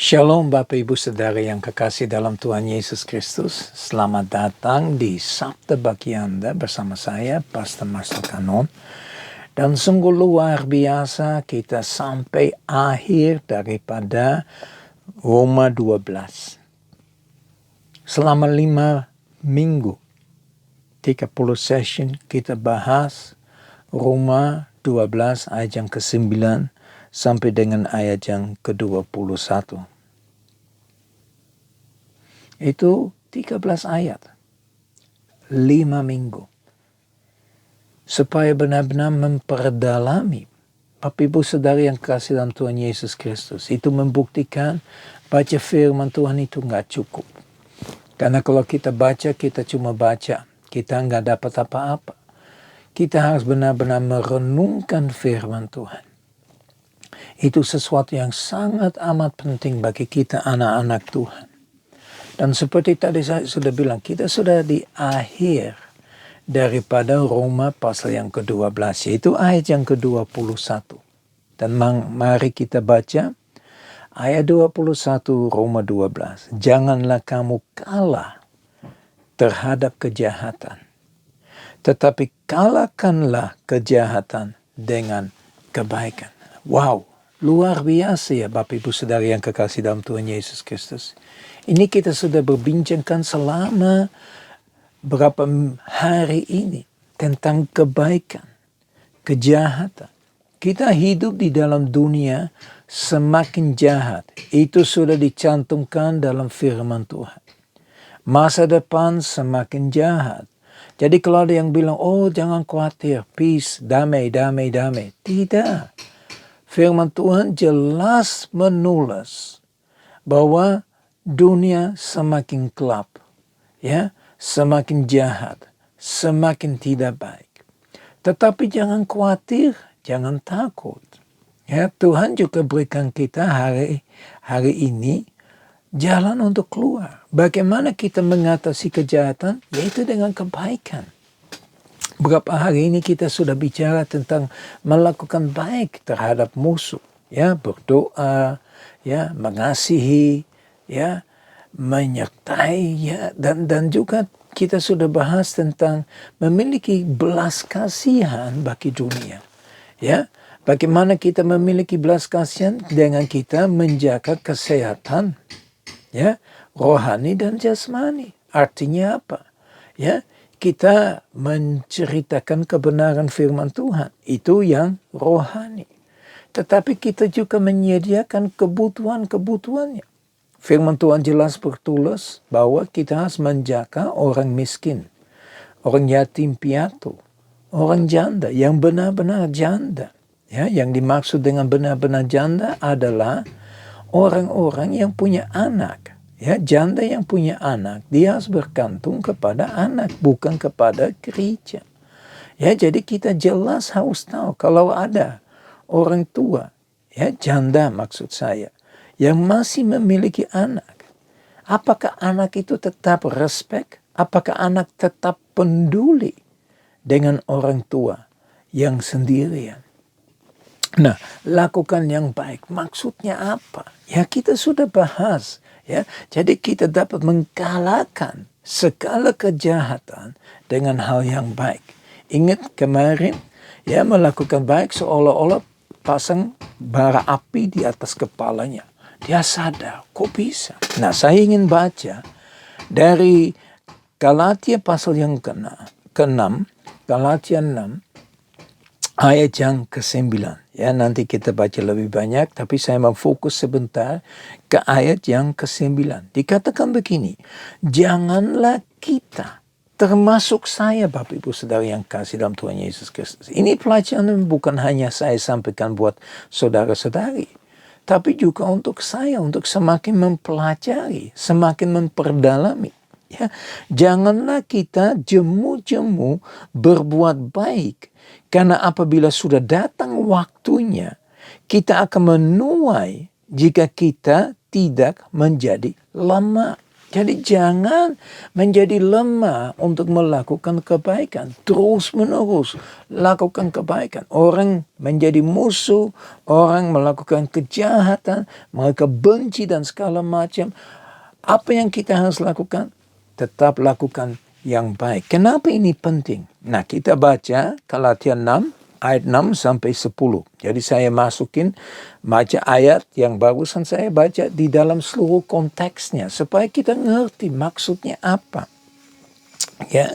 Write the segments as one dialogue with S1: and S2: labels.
S1: Shalom Bapak Ibu Saudara yang kekasih dalam Tuhan Yesus Kristus. Selamat datang di Sabda Bagi Anda bersama saya, Pastor Marcel Kanon. Dan sungguh luar biasa kita sampai akhir daripada Roma 12. Selama 5 minggu, 30 session kita bahas Roma 12 ayat yang ke-9 sampai dengan ayat yang ke-21. Itu 13 ayat. 5 minggu. Supaya benar-benar memperdalami Bapak Ibu Saudara yang kasih dalam Tuhan Yesus Kristus. Itu membuktikan baca firman Tuhan itu nggak cukup. Karena kalau kita baca, kita cuma baca. Kita nggak dapat apa-apa. Kita harus benar-benar merenungkan firman Tuhan. Itu sesuatu yang sangat amat penting bagi kita anak-anak Tuhan. Dan seperti tadi saya sudah bilang, kita sudah di akhir daripada Roma pasal yang ke-12, yaitu ayat yang ke-21. Dan mari kita baca ayat 21 Roma 12. Janganlah kamu kalah terhadap kejahatan, tetapi kalahkanlah kejahatan dengan kebaikan. Wow, luar biasa ya Bapak Ibu Saudara yang kekasih dalam Tuhan Yesus Kristus. Ini kita sudah berbincangkan selama berapa hari ini tentang kebaikan, kejahatan. Kita hidup di dalam dunia semakin jahat. Itu sudah dicantumkan dalam firman Tuhan. Masa depan semakin jahat. Jadi kalau ada yang bilang, oh jangan khawatir, peace, damai, damai, damai. Tidak. Firman Tuhan jelas menulis bahwa dunia semakin gelap, ya, semakin jahat, semakin tidak baik. Tetapi jangan khawatir, jangan takut. Ya, Tuhan juga berikan kita hari ini jalan untuk keluar. Bagaimana kita mengatasi kejahatan? Yaitu dengan kebaikan. Beberapa hari ini kita sudah bicara tentang melakukan baik terhadap musuh, ya, berdoa, ya, mengasihi, ya, menyertai, ya, dan juga kita sudah bahas tentang memiliki belas kasihan bagi dunia, ya. Bagaimana kita memiliki belas kasihan dengan kita menjaga kesehatan, ya, rohani dan jasmani. Artinya apa? Ya, kita menceritakan kebenaran firman Tuhan, itu yang rohani. Tetapi kita juga menyediakan kebutuhan-kebutuhannya. Firman Tuhan jelas bertulis bahwa kita harus menjaga orang miskin, orang yatim piatu, orang janda yang benar-benar janda. Ya, yang dimaksud dengan benar-benar janda adalah orang-orang yang punya anak. Ya, janda yang punya anak, dia harus bergantung kepada anak, bukan kepada gereja. Ya, jadi kita jelas harus tahu kalau ada orang tua, ya, janda maksud saya, yang masih memiliki anak. Apakah anak itu tetap respect? Apakah anak tetap peduli dengan orang tua yang sendirian? Nah, lakukan yang baik. Maksudnya apa? Ya, kita sudah bahas. Ya, jadi kita dapat mengalahkan segala kejahatan dengan hal yang baik. Ingat kemarin, ya, melakukan baik seolah-olah pasang bara api di atas kepalanya. Dia sadar, kok bisa? Nah, saya ingin baca dari Galatia pasal yang ke-6, Galatia 6, ayat yang ke-9. Ya, nanti kita baca lebih banyak, tapi saya mau fokus sebentar ke ayat yang ke-9. Dikatakan begini, janganlah kita, termasuk saya Bapak Ibu Saudara yang kasih dalam Tuhan Yesus Kristus. Ini pelajaran bukan hanya saya sampaikan buat saudara-saudari, tapi juga untuk saya, untuk semakin mempelajari, semakin memperdalami. Ya, janganlah kita jemu-jemu berbuat baik, karena apabila sudah datang waktunya, kita akan menuai jika kita tidak menjadi lemah. Jadi jangan menjadi lemah untuk melakukan kebaikan. Terus menerus lakukan kebaikan. Orang menjadi musuh, orang melakukan kejahatan, mereka benci dan segala macam. Apa yang kita harus lakukan? Tetap lakukan yang baik. Kenapa ini penting? Nah, kita baca Galatia 6 ayat 6 sampai 10. Jadi saya masukin baca ayat yang barusan saya baca di dalam seluruh konteksnya supaya kita ngerti maksudnya apa. Ya.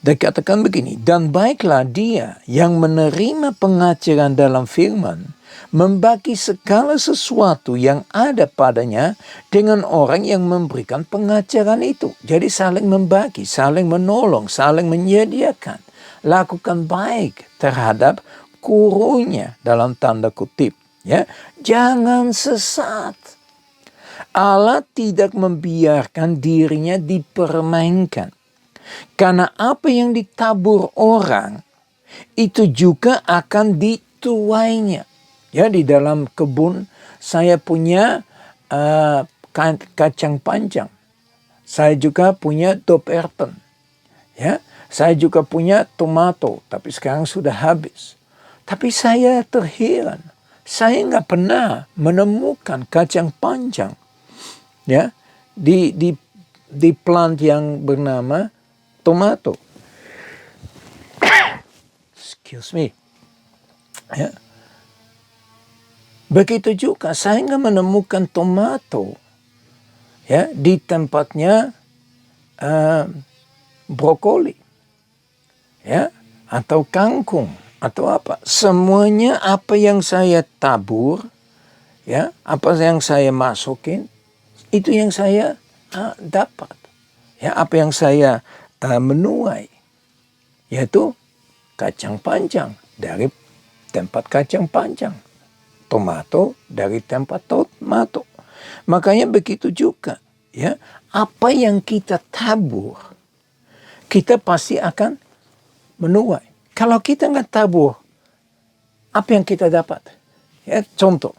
S1: Dikatakan begini, dan baiklah dia yang menerima pengajaran dalam firman, membagi segala sesuatu yang ada padanya dengan orang yang memberikan pengajaran itu. Jadi saling membagi, saling menolong, saling menyediakan. Lakukan baik terhadap gurunya dalam tanda kutip. Ya, jangan sesat. Allah tidak membiarkan dirinya dipermainkan. Karena apa yang ditabur orang, itu juga akan dituainya. Ya, di dalam kebun saya punya kacang panjang. Saya juga punya doperten. Ya, saya juga punya tomato, tapi sekarang sudah habis. Tapi saya terheran. Saya nggak pernah menemukan kacang panjang. Ya, di plant yang bernama tomato. Excuse me. Ya. Begitu juga saya nggak menemukan tomato. Ya, di tempatnya brokoli. Ya, atau kangkung atau apa, semuanya apa yang saya tabur, ya, apa yang saya masukin, itu yang saya dapat, ya, apa yang saya menuai, yaitu kacang panjang dari tempat kacang panjang, tomato dari tempat tomato. Makanya begitu juga, ya, apa yang kita tabur, kita pasti akan menuai. Kalau kita nggak tabur, apa yang kita dapat? Ya, contoh,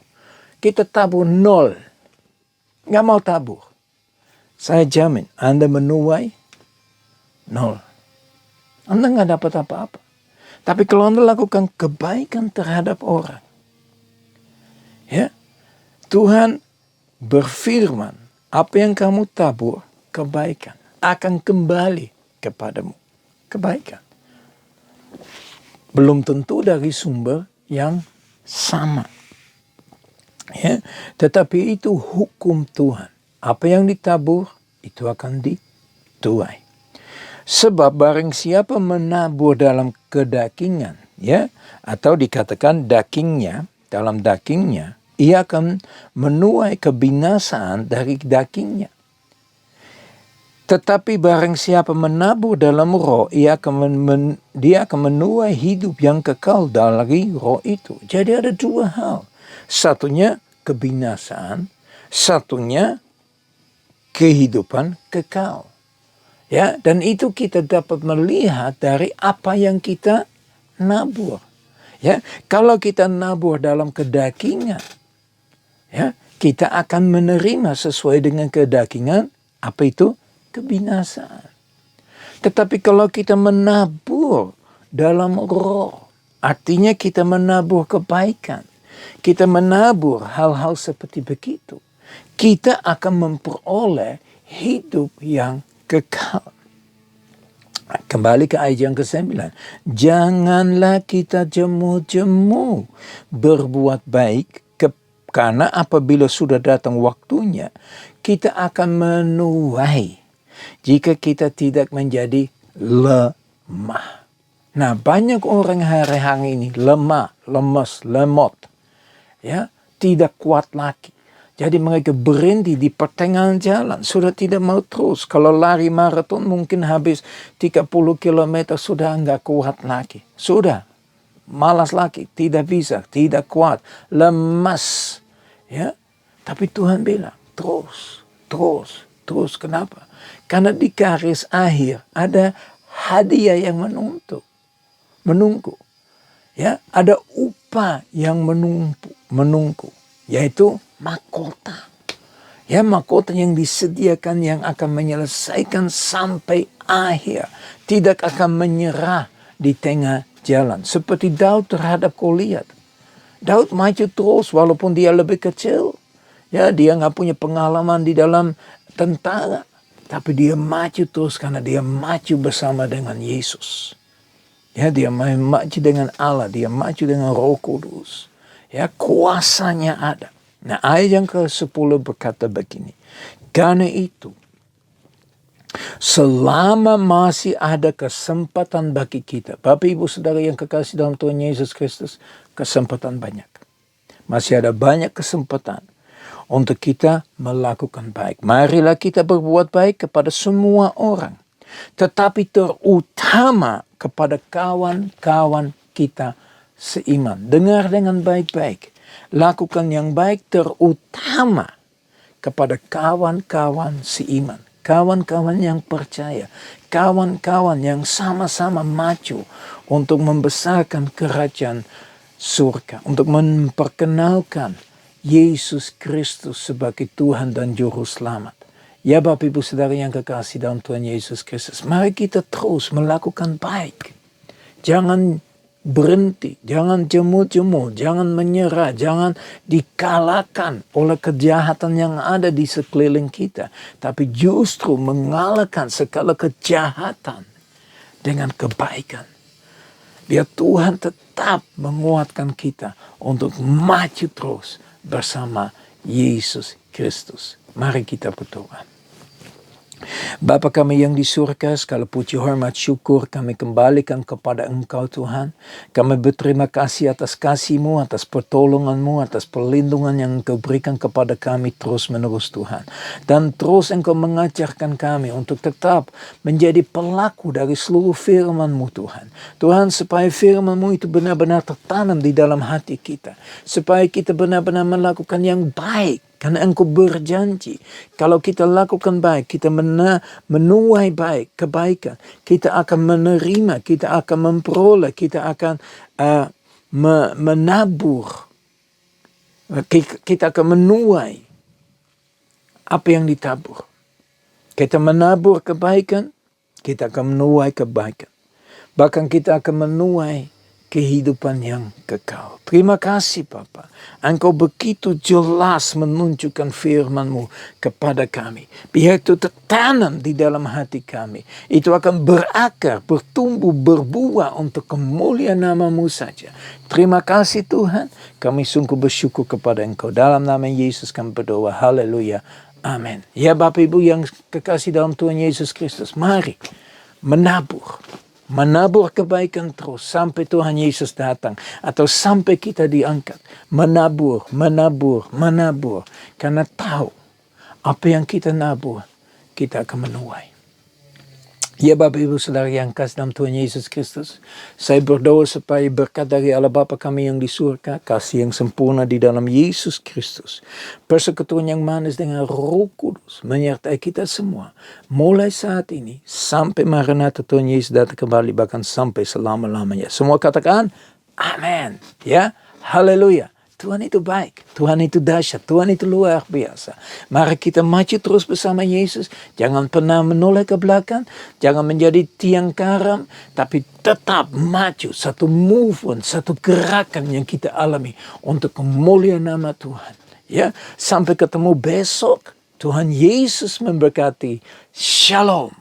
S1: kita tabur 0, nggak mau tabur. Saya jamin Anda menuai 0. Anda nggak dapat apa-apa. Tapi kalau Anda lakukan kebaikan terhadap orang, ya, Tuhan berfirman, apa yang kamu tabur, kebaikan, akan kembali kepadamu. Kebaikan. Belum tentu dari sumber yang sama. Ya, tetapi itu hukum Tuhan. Apa yang ditabur, itu akan dituai. Sebab barang siapa menabur dalam kedagingan, ya, atau dikatakan dagingnya, dalam dagingnya, ia akan menuai kebinasaan dari dagingnya. Tetapi barang siapa menabur dalam roh, dia akan menuai hidup yang kekal dari roh itu. Jadi ada dua hal. Satunya kebinasaan, satunya kehidupan kekal. Ya, dan itu kita dapat melihat dari apa yang kita nabur. Ya, kalau kita nabur dalam kedagingan, ya, kita akan menerima sesuai dengan kedagingan, apa itu? Kebinasaan. Tetapi kalau kita menabur dalam roh, artinya kita menabur kebaikan, kita menabur hal-hal seperti begitu, kita akan memperoleh hidup yang kekal. Kembali ke ayat yang ke-9. Janganlah kita jemu-jemu berbuat baik, karena apabila sudah datang waktunya, kita akan menuai jika kita tidak menjadi lemah. Nah, banyak orang hari-hari ini lemah, lemes, lemot. Ya, tidak kuat lagi. Jadi mereka berhenti di pertengahan jalan, sudah tidak mau terus. Kalau lari maraton mungkin habis 30 km sudah enggak kuat lagi. Sudah malas lagi, tidak bisa, tidak kuat, lemas. Ya, tapi Tuhan bilang, terus. Kenapa? Karena di garis akhir ada hadiah yang menunggu. Ya, ada upah yang menunggu, yaitu mahkota. Ya, mahkota yang disediakan yang akan menyelesaikan sampai akhir. Tidak akan menyerah di tengah jalan. Seperti Daud terhadap Goliat. Daud maju terus walaupun dia lebih kecil. Ya, dia nggak punya pengalaman di dalam tentara. Tapi dia maju terus karena dia maju bersama dengan Yesus. Ya, dia maju dengan Allah. Dia maju dengan Roh Kudus. Ya, kuasanya ada. Nah, ayat yang ke-10 berkata begini. Karena itu, selama masih ada kesempatan bagi kita. Bapak, Ibu, Saudara yang kekasih dalam Tuhan Yesus Kristus, kesempatan banyak. Masih ada banyak kesempatan untuk kita melakukan baik. Marilah kita berbuat baik kepada semua orang. Tetapi terutama kepada kawan-kawan kita seiman. Dengar dengan baik-baik. Lakukan yang baik terutama kepada kawan-kawan seiman. Kawan-kawan yang percaya. Kawan-kawan yang sama-sama maju untuk membesarkan kerajaan surga. Untuk memperkenalkan Yesus Kristus sebagai Tuhan dan Juru Selamat. Ya, Bapak, Ibu, Saudara yang kekasih dalam Tuhan Yesus Kristus. Mari kita terus melakukan baik. Jangan berhenti, jangan jemu-jemu, jangan menyerah, jangan dikalahkan oleh kejahatan yang ada di sekeliling kita. Tapi justru mengalahkan segala kejahatan dengan kebaikan. Biar Tuhan tetap menguatkan kita untuk maju terus bersama Yesus Kristus. Mari kita berdoa. Bapa kami yang di surga, segala puji hormat syukur kami kembalikan kepada Engkau Tuhan. Kami berterima kasih atas kasih-Mu, atas pertolongan-Mu, atas perlindungan yang Engkau berikan kepada kami terus menerus Tuhan. Dan terus Engkau mengajarkan kami untuk tetap menjadi pelaku dari seluruh firman-Mu Tuhan. Tuhan, supaya firman-Mu itu benar-benar tertanam di dalam hati kita. Supaya kita benar-benar melakukan yang baik. Karena Engkau berjanji, kalau kita lakukan baik, kita menuai baik, kebaikan, kita akan menerima, kita akan memperoleh, kita akan menabur, kita akan menuai apa yang ditabur. Kita menabur kebaikan, kita akan menuai kebaikan. Bahkan kita akan menuai kehidupan yang kekal. Terima kasih Bapa. Engkau begitu jelas menunjukkan firman-Mu kepada kami. Biar itu tertanam di dalam hati kami. Itu akan berakar, bertumbuh, berbuah untuk kemuliaan nama-Mu saja. Terima kasih Tuhan. Kami sungguh bersyukur kepada Engkau. Dalam nama Yesus kami berdoa. Haleluya. Amin. Ya Bapak Ibu yang kekasih dalam Tuhan Yesus Kristus. Mari menabur. Menabur kebaikan terus sampai Tuhan Yesus datang. Atau sampai kita diangkat. Menabur, menabur, menabur. Karena tahu apa yang kita nabur, kita akan menuai. Ya Bapak Ibu Saudara yang kasih dalam Tuhan Yesus Kristus. Saya berdoa supaya berkat dari Allah Bapa kami yang di surga. Kasih yang sempurna di dalam Yesus Kristus. Persekutuan yang manis dengan Roh Kudus menyertai kita semua. Mulai saat ini sampai Maranatha Tuhan Yesus datang kembali. Bahkan sampai selama-lamanya. Semua katakan amin. Ya, haleluya. Tuhan itu baik, Tuhan itu dahsyat, Tuhan itu luar biasa. Mari kita maju terus bersama Yesus. Jangan pernah menoleh ke belakang, jangan menjadi tiang karam, tapi tetap maju. Satu movement, satu gerakan yang kita alami untuk kemuliaan nama Tuhan. Ya, sampai ketemu besok. Tuhan Yesus memberkati. Shalom.